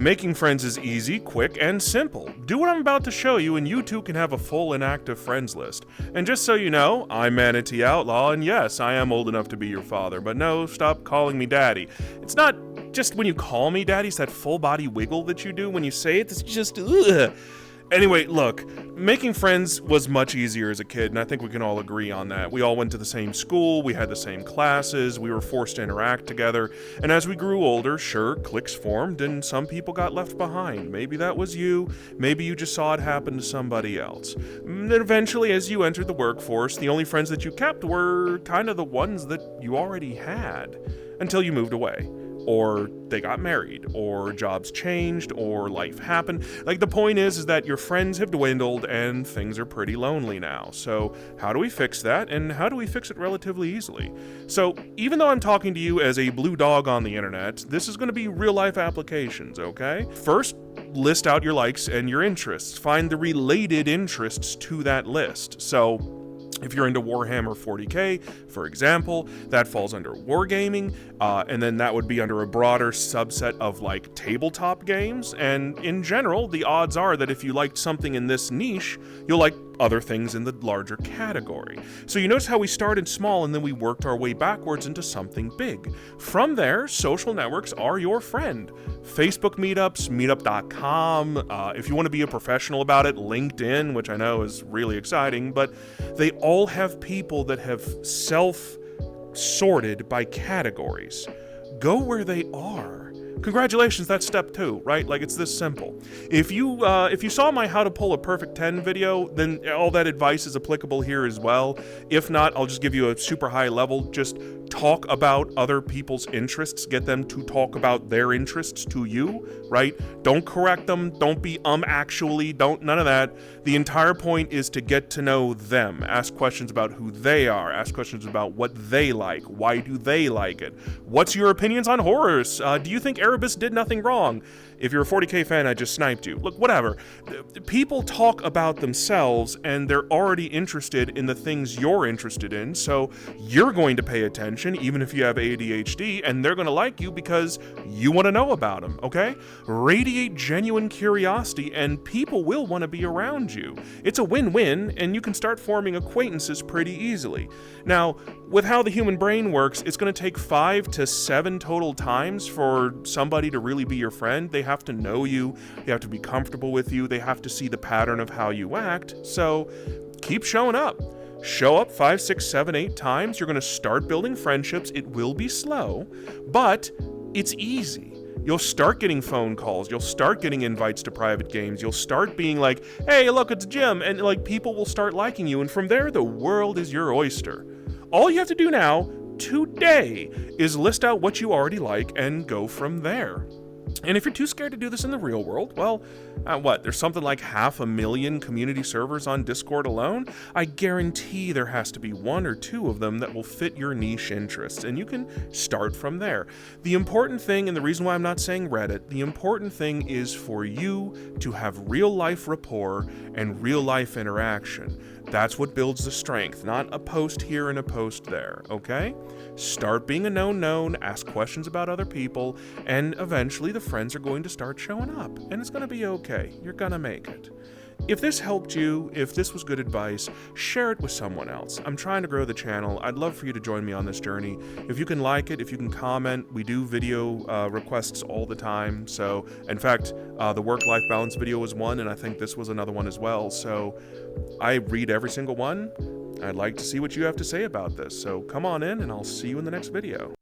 Making friends is easy, quick, and simple. Do what I'm about to show you and you too can have a full and active friends list. And just so you know, I'm Manatee Outlaw, and yes, I am old enough to be your father, but no, stop calling me daddy. It's not just when you call me daddy, it's that full body wiggle that you do when you say it, it's just, ugh. Anyway, look, making friends was much easier as a kid, and I think we can all agree on that. We all went to the same school, we had the same classes, we were forced to interact together, and as we grew older, sure, cliques formed, and some people got left behind. Maybe that was you, maybe you just saw it happen to somebody else. And eventually, as you entered the workforce, the only friends that you kept were kind of the ones that you already had, until you moved away. Or they got married, or jobs changed, or life happened. Like, the point is that your friends have dwindled and things are pretty lonely now. So how do we fix that, and how do we fix it relatively easily? So even though I'm talking to you as a blue dog on the internet, this is going to be real life applications, okay? First, list out your likes and your interests. Find the related interests to that list. So if you're into Warhammer 40k, for example, that falls under wargaming, and then that would be under a broader subset of like tabletop games, and in general, the odds are that if you liked something in this niche, you'll like other things in the larger category. So you notice how we started small and then we worked our way backwards into something big. From there, social networks are your friend. Facebook meetups, meetup.com, if you want to be a professional about it, LinkedIn, which I know is really exciting, but they all have people that have self-sorted by categories. Go where they are. Congratulations, that's step 2, right? Like, it's this simple. If you saw my How to Pull a Perfect 10 video, then all that advice is applicable here as well. If not, I'll just give you a super high level. Just talk about other people's interests. Get them to talk about their interests to you, right? Don't correct them. Don't be actually, don't, none of that. The entire point is to get to know them. Ask questions about who they are. Ask questions about what they like. Why do they like it? What's your opinions on horrors? Do you think Erebus did nothing wrong? If you're a 40k fan, I just sniped you. Look, whatever. People talk about themselves, and they're already interested in the things you're interested in, so you're going to pay attention, even if you have ADHD, and they're going to like you because you want to know about them, okay? Radiate genuine curiosity, and people will want to be around you. It's a win-win, and you can start forming acquaintances pretty easily. Now, with how the human brain works, it's going to take 5 to 7 total times for somebody to really be your friend. They have to know you, they have to be comfortable with you, they have to see the pattern of how you act, so keep showing up. Show up 5, 6, 7, 8 times, you're going to start building friendships. It will be slow, but it's easy. You'll start getting phone calls, you'll start getting invites to private games, you'll start being like, hey, look, it's Jim, and like people will start liking you, and from there, the world is your oyster. All you have to do now, today, is list out what you already like and go from there. And if you're too scared to do this in the real world, well, there's something like 500,000 community servers on Discord alone? I guarantee there has to be 1 or 2 of them that will fit your niche interests, and you can start from there. The important thing, and the reason why I'm not saying Reddit, the important thing is for you to have real life rapport and real life interaction. That's what builds the strength, not a post here and a post there, okay? Start being a known, ask questions about other people, and eventually the friends are going to start showing up, and it's going to be okay. You're going to make it. If this helped you, if this was good advice, share it with someone else. I'm trying to grow the channel. I'd love for you to join me on this journey. If you can like it, if you can comment, we do video requests all the time. So, in fact, the work-life balance video was one, and I think this was another one as well. So, I read every single one. I'd like to see what you have to say about this. So come on in, and I'll see you in the next video.